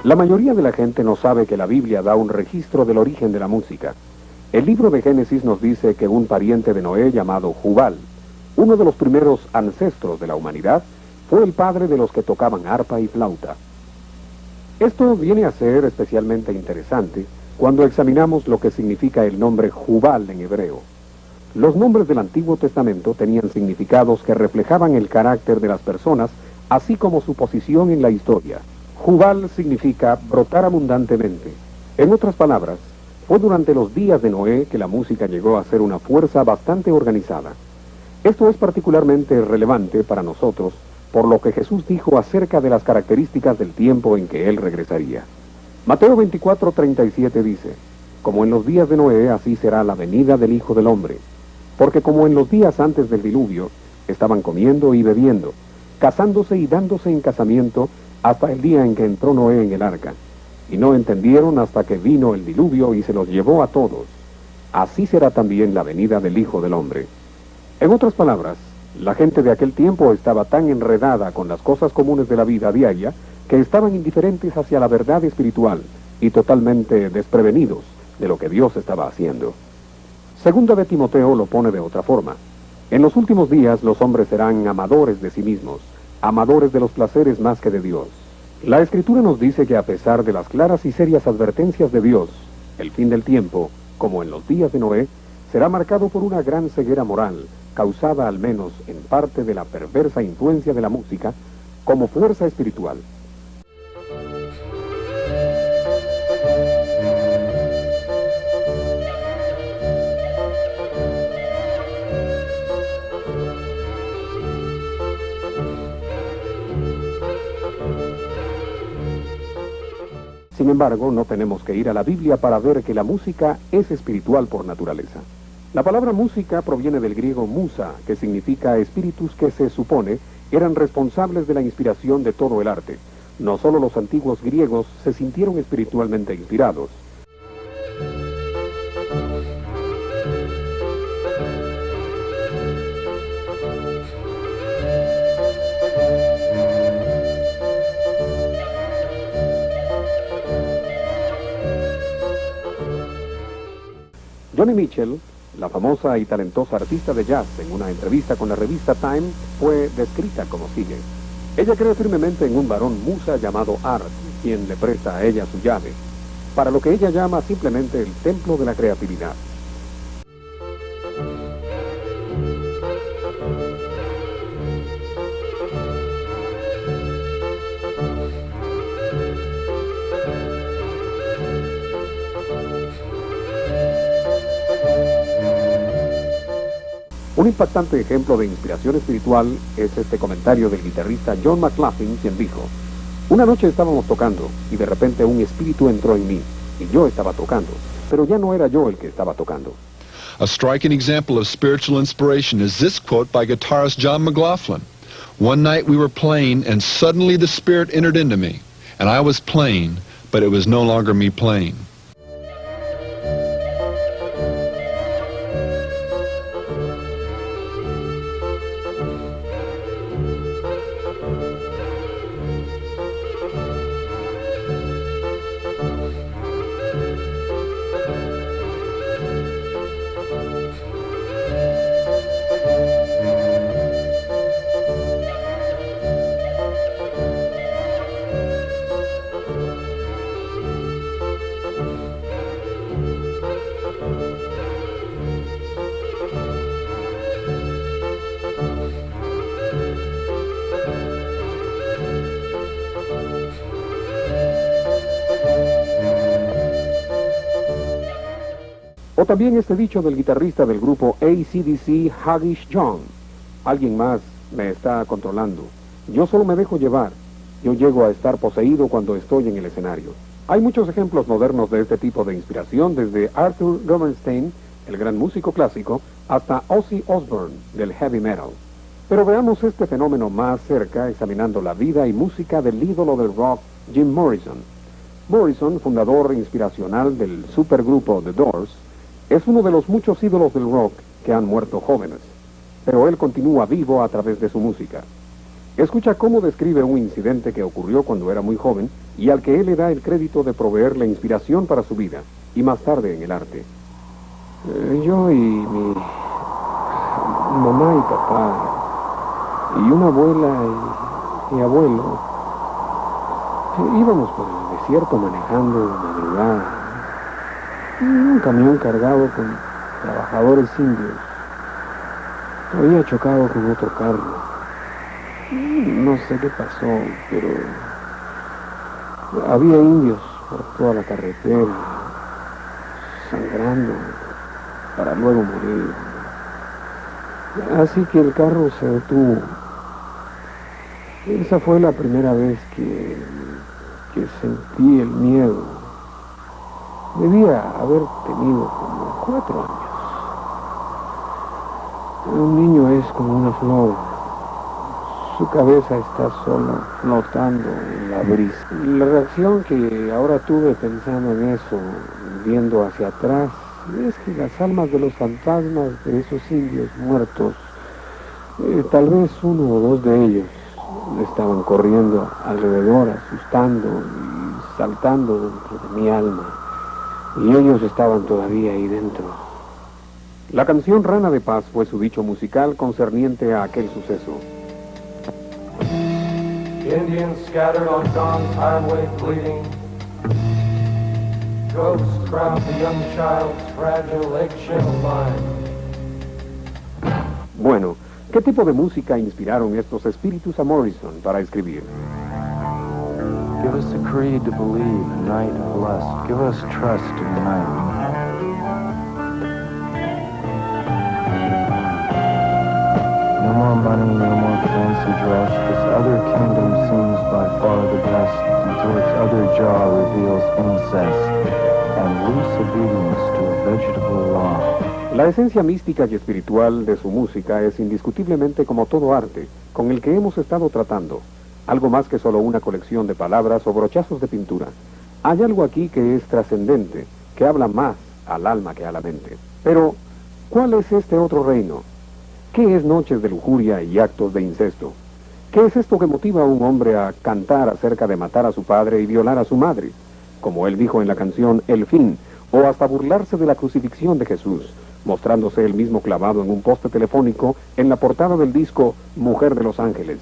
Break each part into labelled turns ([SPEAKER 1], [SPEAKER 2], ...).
[SPEAKER 1] La mayoría de la gente no sabe que la Biblia da un registro del origen de la música. El libro de Génesis nos dice que un pariente de Noé llamado Jubal, uno de los primeros ancestros de la humanidad, fue el padre de los que tocaban arpa y flauta. Esto viene a ser especialmente interesante cuando examinamos lo que significa el nombre Jubal en hebreo. Los nombres del Antiguo Testamento tenían significados que reflejaban el carácter de las personas, así como su posición en la historia. Jubal significa brotar abundantemente. En otras palabras, fue durante los días de Noé que la música llegó a ser una fuerza bastante organizada. Esto es particularmente relevante para nosotros, por lo que Jesús dijo acerca de las características del tiempo en que Él regresaría. Mateo 24:37 dice, como en los días de Noé, así será la venida del Hijo del Hombre. Porque como en los días antes del diluvio, estaban comiendo y bebiendo, casándose y dándose en casamiento, hasta el día en que entró Noé en el arca, y no entendieron hasta que vino el diluvio y se los llevó a todos. Así será también la venida del Hijo del Hombre. En otras palabras, la gente de aquel tiempo estaba tan enredada con las cosas comunes de la vida diaria que estaban indiferentes hacia la verdad espiritual y totalmente desprevenidos de lo que Dios estaba haciendo. Segunda de Timoteo lo pone de otra forma. En los últimos días los hombres serán amadores de sí mismos, amadores de los placeres más que de Dios. La Escritura nos dice que a pesar de las claras y serias advertencias de Dios, el fin del tiempo, como en los días de Noé, será marcado por una gran ceguera moral, causada al menos en parte de la perversa influencia de la música como fuerza espiritual. Sin embargo, no tenemos que ir a la Biblia para ver que la música es espiritual por naturaleza. La palabra música proviene del griego musa, que significa espíritus que se supone eran responsables de la inspiración de todo el arte. No solo los antiguos griegos se sintieron espiritualmente inspirados. Joni Mitchell, la famosa y talentosa artista de jazz, en una entrevista con la revista Time, fue descrita como sigue. Ella cree firmemente en un varón musa llamado Art, quien le presta a ella su llave, para lo que ella llama simplemente el templo de la creatividad. Un impactante ejemplo de inspiración espiritual es este comentario del guitarrista John McLaughlin, quien dijo: una noche estábamos tocando y de repente un espíritu entró en mí y yo estaba tocando, pero ya no era yo el que estaba tocando.
[SPEAKER 2] A striking example of spiritual inspiration is this quote by guitarist John McLaughlin. One night we were playing and suddenly the Spirit entered into me, and I was playing, but it was no longer me playing.
[SPEAKER 1] O también este dicho del guitarrista del grupo AC/DC, Haggish John: alguien más me está controlando. Yo solo me dejo llevar. Yo llego a estar poseído cuando estoy en el escenario. Hay muchos ejemplos modernos de este tipo de inspiración, desde Arthur Rubinstein, el gran músico clásico, hasta Ozzy Osbourne, del heavy metal. Pero veamos este fenómeno más cerca, examinando la vida y música del ídolo del rock, Jim Morrison. Morrison, fundador inspiracional del supergrupo The Doors, es uno de los muchos ídolos del rock que han muerto jóvenes, pero él continúa vivo a través de su música. Escucha cómo describe un incidente que ocurrió cuando era muy joven y al que él le da el crédito de proveerle inspiración para su vida y más tarde en el arte. Yo y mi mamá y papá y una abuela y abuelo íbamos por el desierto manejando de madrugada. Un camión cargado con trabajadores indios había chocado con otro carro. No sé qué pasó, pero había indios por toda la carretera, sangrando, para luego morir. Así que el carro se detuvo. Esa fue la primera vez que sentí el miedo. Debía haber tenido como 4 años. Un niño es como una flor. Su cabeza está sola, flotando en la brisa. La reacción que ahora tuve pensando en eso, viendo hacia atrás, es que las almas de los fantasmas de esos indios muertos, tal vez uno o dos de ellos, estaban corriendo alrededor, asustando y saltando dentro de mi alma. Y ellos estaban todavía ahí dentro. La canción Rana de Paz fue su dicho musical concerniente a aquel suceso.
[SPEAKER 3] Indians scattered on dawn's highway bleeding. Ghosts crowd the young child's fragile eggshell line.
[SPEAKER 1] Bueno, ¿qué tipo de música inspiraron estos espíritus a Morrison para escribir?
[SPEAKER 4] Give us a creed to believe, night of lust. Give us trust in the night. No more money, no more fancy dress. This other kingdom seems by far the best, until its other jaw reveals incest and loose obedience to a vegetable law.
[SPEAKER 1] La esencia mística y espiritual de su música es indiscutiblemente como todo arte con el que hemos estado tratando, algo más que solo una colección de palabras o brochazos de pintura. Hay algo aquí que es trascendente, que habla más al alma que a la mente. Pero, ¿cuál es este otro reino? ¿Qué es noches de lujuria y actos de incesto? ¿Qué es esto que motiva a un hombre a cantar acerca de matar a su padre y violar a su madre? Como él dijo en la canción El Fin, o hasta burlarse de la crucifixión de Jesús, mostrándose él mismo clavado en un poste telefónico en la portada del disco Mujer de los Ángeles.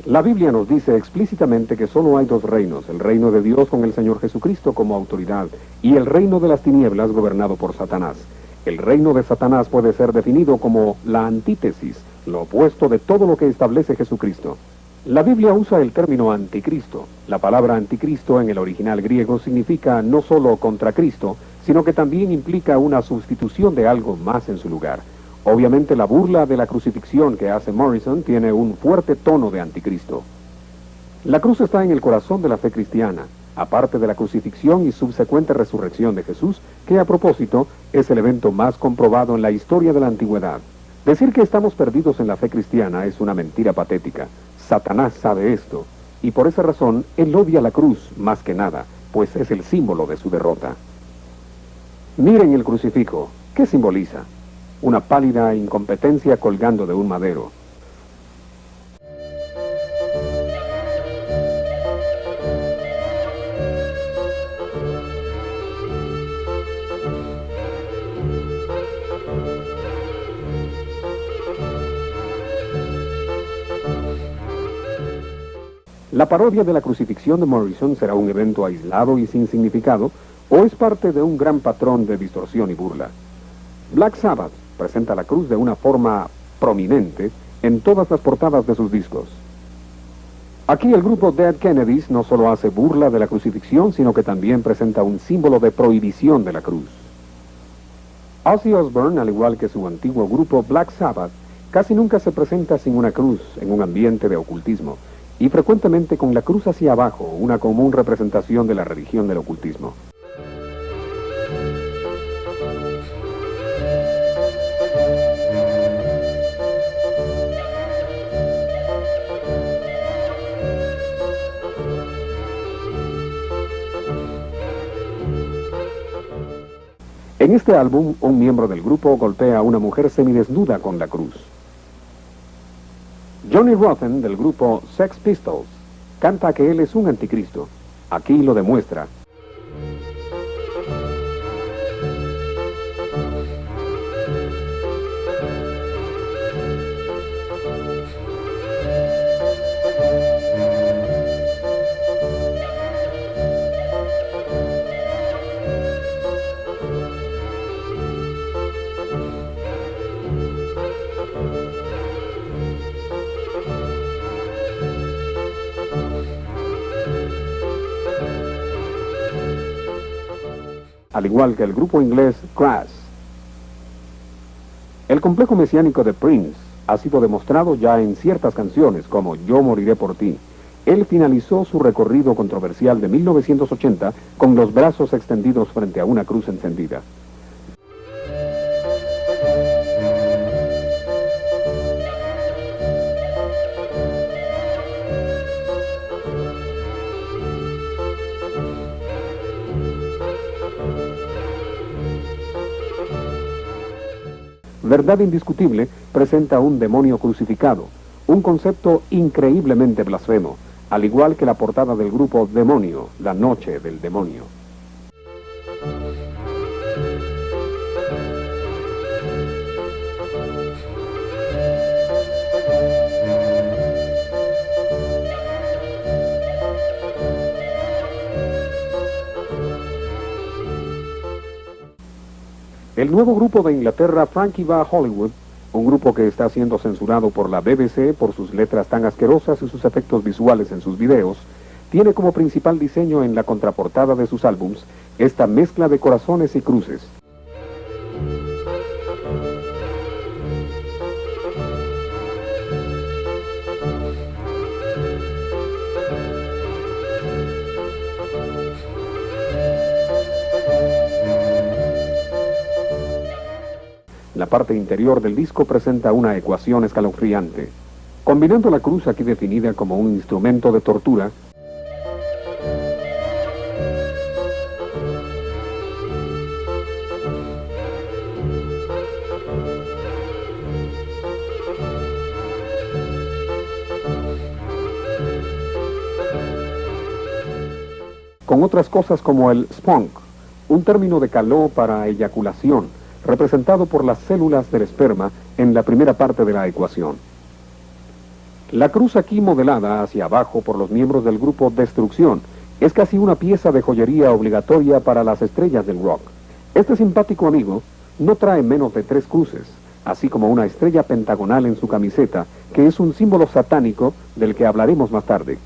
[SPEAKER 1] La Biblia nos dice explícitamente que solo hay 2 reinos, el reino de Dios con el Señor Jesucristo como autoridad y el reino de las tinieblas gobernado por Satanás. El reino de Satanás puede ser definido como la antítesis, lo opuesto de todo lo que establece Jesucristo. La Biblia usa el término anticristo. La palabra anticristo en el original griego significa no solo contra Cristo, sino que también implica una sustitución de algo más en su lugar. Obviamente la burla de la crucifixión que hace Morrison tiene un fuerte tono de anticristo. La cruz está en el corazón de la fe cristiana, aparte de la crucifixión y subsecuente resurrección de Jesús, que a propósito es el evento más comprobado en la historia de la antigüedad. Decir que estamos perdidos en la fe cristiana es una mentira patética. Satanás sabe esto, y por esa razón él odia la cruz más que nada, pues es el símbolo de su derrota. Miren el crucifijo, ¿qué simboliza? Una pálida incompetencia colgando de un madero. La parodia de la crucifixión de Morrison será un evento aislado y sin significado, o es parte de un gran patrón de distorsión y burla. Black Sabbath presenta la cruz de una forma prominente en todas las portadas de sus discos. Aquí el grupo Dead Kennedys no solo hace burla de la crucifixión, sino que también presenta un símbolo de prohibición de la cruz. Ozzy Osbourne, al igual que su antiguo grupo Black Sabbath, casi nunca se presenta sin una cruz en un ambiente de ocultismo, y frecuentemente con la cruz hacia abajo, una común representación de la religión del ocultismo. En este álbum, un miembro del grupo golpea a una mujer semidesnuda con la cruz. Johnny Rotten, del grupo Sex Pistols, canta que él es un anticristo. Aquí lo demuestra. Al igual que el grupo inglés Crass. El complejo mesiánico de Prince ha sido demostrado ya en ciertas canciones como Yo moriré por ti. Él finalizó su recorrido controversial de 1980 con los brazos extendidos frente a una cruz encendida. Verdad indiscutible presenta un demonio crucificado, un concepto increíblemente blasfemo, al igual que la portada del grupo Demonio, La Noche del Demonio. El nuevo grupo de Inglaterra, Frankie Va Hollywood, un grupo que está siendo censurado por la BBC por sus letras tan asquerosas y sus efectos visuales en sus videos, tiene como principal diseño en la contraportada de sus álbums esta mezcla de corazones y cruces. La parte interior del disco presenta una ecuación escalofriante. Combinando la cruz aquí definida como un instrumento de tortura, con otras cosas como el spunk, un término de caló para eyaculación, representado por las células del esperma en la primera parte de la ecuación. La cruz aquí modelada hacia abajo por los miembros del grupo Destrucción es casi una pieza de joyería obligatoria para las estrellas del rock. Este simpático amigo no trae menos de 3 cruces, así como una estrella pentagonal en su camiseta, que es un símbolo satánico del que hablaremos más tarde.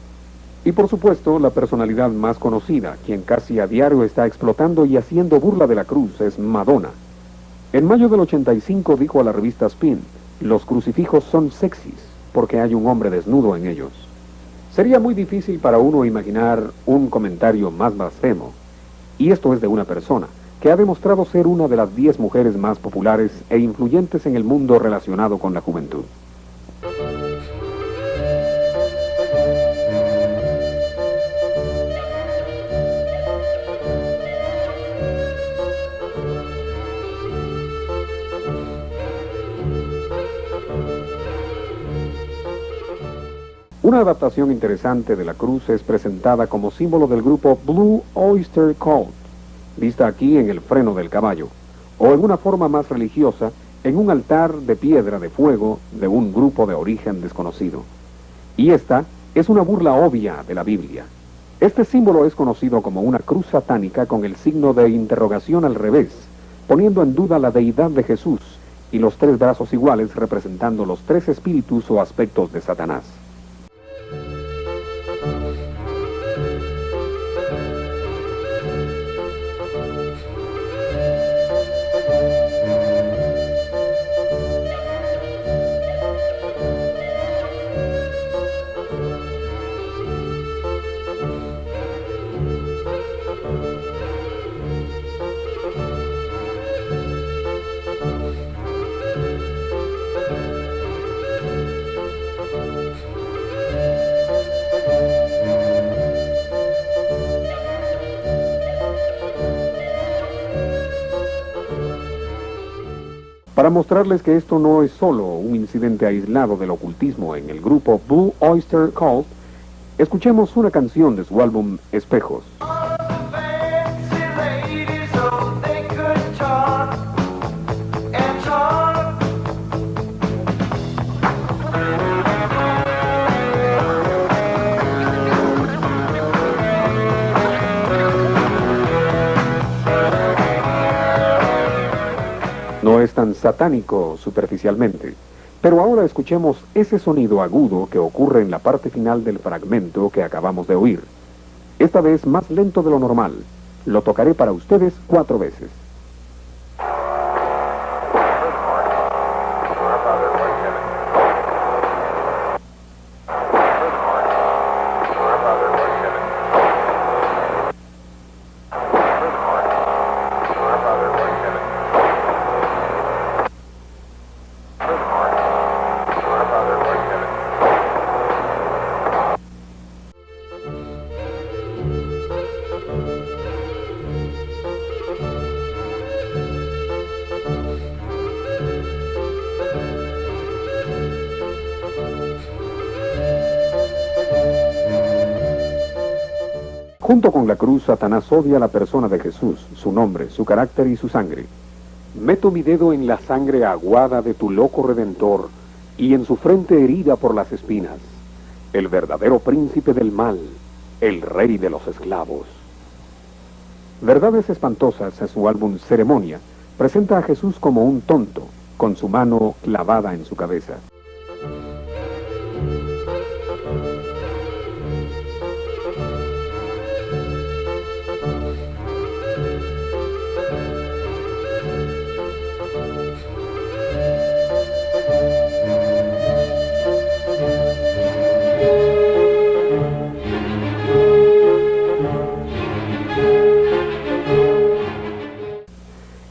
[SPEAKER 1] Y por supuesto, la personalidad más conocida, quien casi a diario está explotando y haciendo burla de la cruz, es Madonna. En mayo del 85 dijo a la revista Spin, los crucifijos son sexys porque hay un hombre desnudo en ellos. Sería muy difícil para uno imaginar un comentario más blasfemo. Y esto es de una persona que ha demostrado ser una de las 10 mujeres más populares e influyentes en el mundo relacionado con la juventud. Una adaptación interesante de la cruz es presentada como símbolo del grupo Blue Oyster Cult, vista aquí en el freno del caballo, o en una forma más religiosa, en un altar de piedra de fuego de un grupo de origen desconocido. Y esta es una burla obvia de la Biblia. Este símbolo es conocido como una cruz satánica con el signo de interrogación al revés, poniendo en duda la deidad de Jesús, y los 3 brazos iguales representando los 3 espíritus o aspectos de Satanás. Para mostrarles que esto no es solo un incidente aislado del ocultismo en el grupo Blue Oyster Cult, escuchemos una canción de su álbum Espejos. No es tan satánico superficialmente, pero ahora escuchemos ese sonido agudo que ocurre en la parte final del fragmento que acabamos de oír. Esta vez más lento de lo normal. Lo tocaré para ustedes 4 veces. Junto con la cruz, Satanás odia a la persona de Jesús, su nombre, su carácter y su sangre. Meto mi dedo en la sangre aguada de tu loco Redentor y en su frente herida por las espinas, el verdadero príncipe del mal, el rey de los esclavos. Verdades Espantosas, en su álbum Ceremonia, presenta a Jesús como un tonto, con su mano clavada en su cabeza.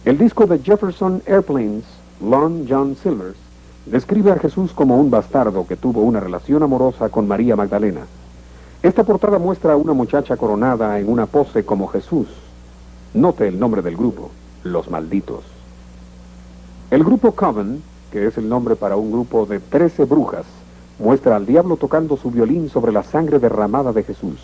[SPEAKER 1] El disco de Jefferson Airplanes, Lon John Silvers, describe a Jesús como un bastardo que tuvo una relación amorosa con María Magdalena. Esta portada muestra a una muchacha coronada en una pose como Jesús. Note el nombre del grupo, Los Malditos. El grupo Coven, que es el nombre para un grupo de 13 brujas, muestra al diablo tocando su violín sobre la sangre derramada de Jesús.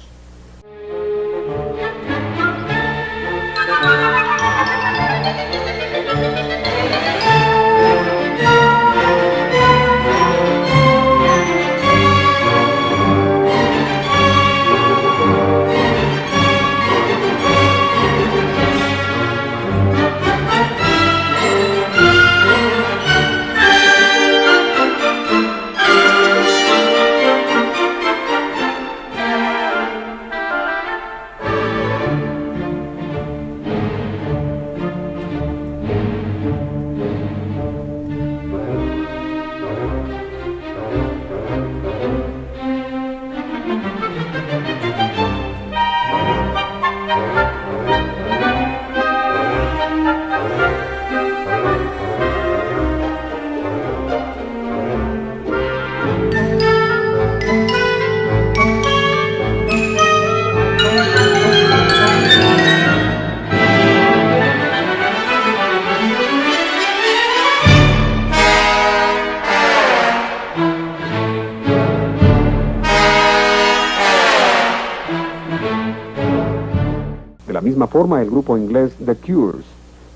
[SPEAKER 1] De la misma forma, el grupo inglés The Cures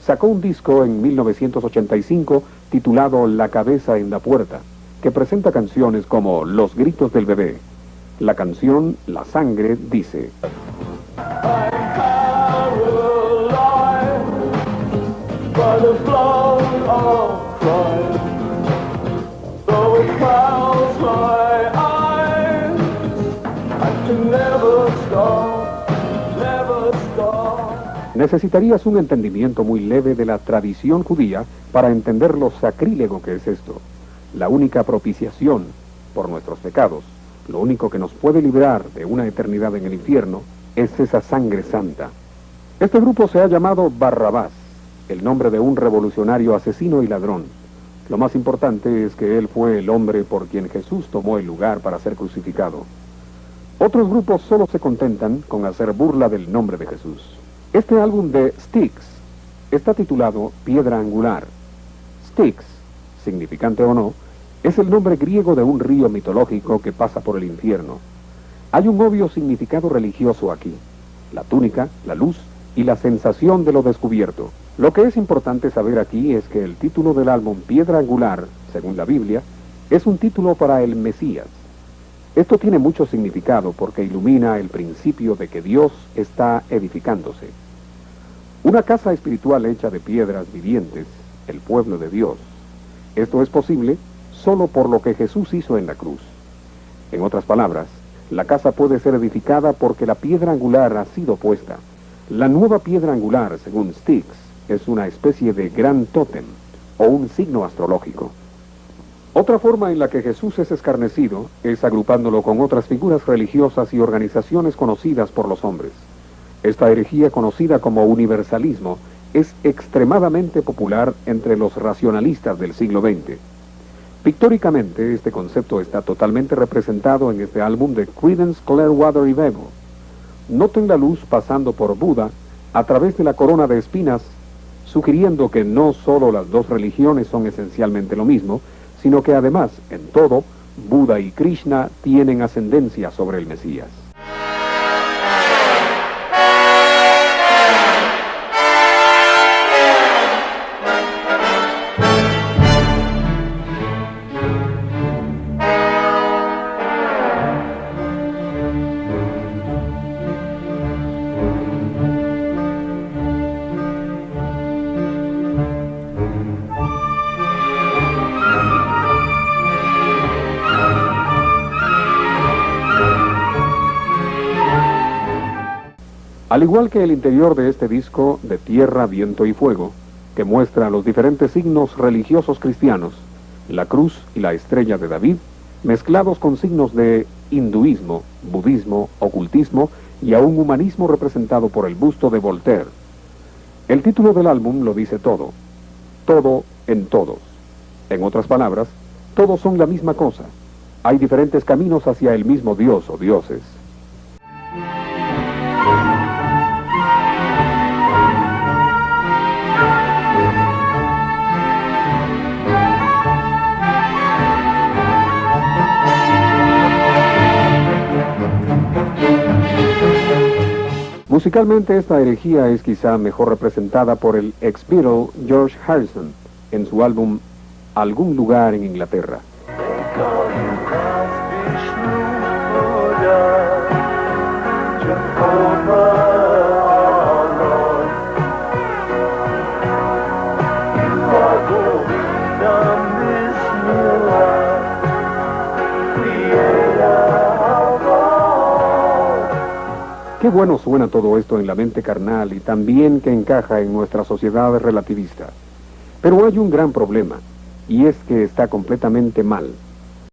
[SPEAKER 1] sacó un disco en 1985 titulado La cabeza en la puerta, que presenta canciones como Los gritos del bebé. La canción La sangre dice: Necesitarías un entendimiento muy leve de la tradición judía para entender lo sacrílego que es esto. La única propiciación por nuestros pecados, lo único que nos puede librar de una eternidad en el infierno, es esa sangre santa. Este grupo se ha llamado Barrabás, el nombre de un revolucionario asesino y ladrón. Lo más importante es que él fue el hombre por quien Jesús tomó el lugar para ser crucificado. Otros grupos solo se contentan con hacer burla del nombre de Jesús. Este álbum de Styx está titulado Piedra Angular. Styx, significante o no, es el nombre griego de un río mitológico que pasa por el infierno. Hay un obvio significado religioso aquí: la túnica, la luz y la sensación de lo descubierto. Lo que es importante saber aquí es que el título del álbum Piedra Angular, según la Biblia, es un título para el Mesías. Esto tiene mucho significado porque ilumina el principio de que Dios está edificándose. Una casa espiritual hecha de piedras vivientes, el pueblo de Dios. Esto es posible solo por lo que Jesús hizo en la cruz. En otras palabras, la casa puede ser edificada porque la piedra angular ha sido puesta. La nueva piedra angular, según Styx, es una especie de gran tótem o un signo astrológico. Otra forma en la que Jesús es escarnecido es agrupándolo con otras figuras religiosas y organizaciones conocidas por los hombres. Esta herejía, conocida como universalismo, es extremadamente popular entre los racionalistas del siglo XX. Pictóricamente, este concepto está totalmente representado en este álbum de Creedence Clearwater Revival. Noten la luz pasando por Buda a través de la corona de espinas, sugiriendo que no solo las dos religiones son esencialmente lo mismo, sino que además, en todo, Buda y Krishna tienen ascendencia sobre el Mesías. Al igual que el interior de este disco de Tierra, Viento y Fuego, que muestra los diferentes signos religiosos cristianos, la cruz y la estrella de David, mezclados con signos de hinduismo, budismo, ocultismo y aún humanismo representado por el busto de Voltaire. El título del álbum lo dice todo en todos. En otras palabras, todos son la misma cosa. Hay diferentes caminos hacia el mismo Dios o dioses. Musicalmente, esta herejía es quizá mejor representada por el ex-Beatle George Harrison en su álbum Algún lugar en Inglaterra. Qué bueno suena todo esto en la mente carnal y también que encaja en nuestra sociedad relativista. Pero hay un gran problema, y es que está completamente mal.